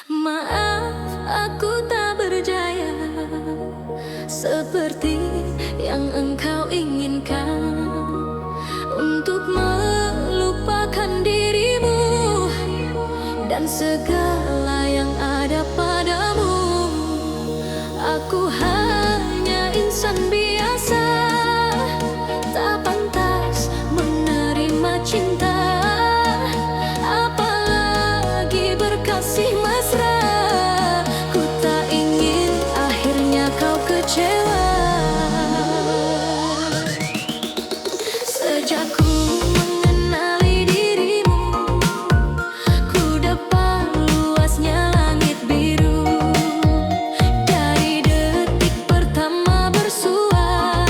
Maaf, aku tak berjaya seperti yang engkau inginkan, untuk melupakan dirimu dan segala yang ada padamu. Aku hanya insan biasa, tak pantas menerima cinta, apalagi berkasih mesra. Ku tak ingin akhirnya kau kecewa. Sejak ku mengenali dirimu, ku dapat luasnya langit biru. Dari detik pertama bersua,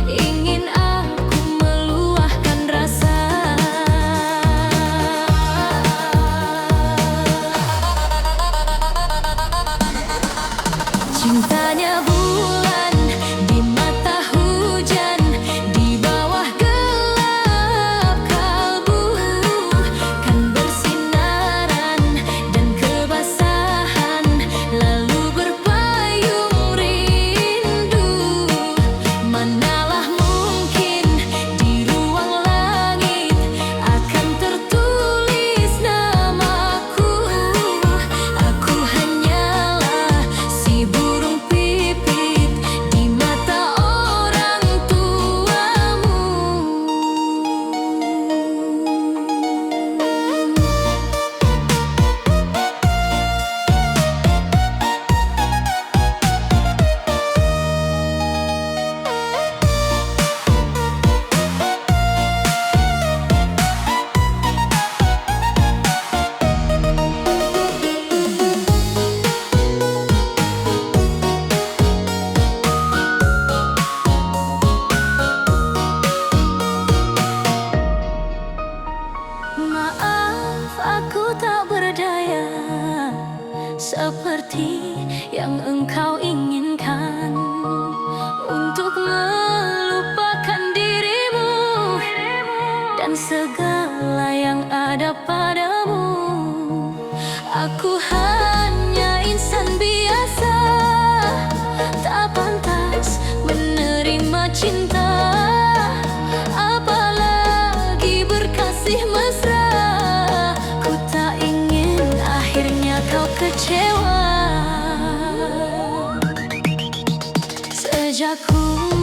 ingin aku meluahkan rasa. Cintanya bulan di mata hujan, di bawah gelap kalbu, kan bersinaran dan kebasahan, lalu berpayung rindu. Manalah mungkin di ruang langit akan tertulis namaku. Aku hanyalah si burung pipit di mata orang tuamu. Maaf, aku tak berdaya seperti yang engkau inginkan, untuk melupakan dirimu dan segala yang ada padamu. Aku hanya insan biasa, tak pantas menerima cinta, apalagi berkasih mesra. Ku tak ingin akhirnya kau kecewa. Sejak ku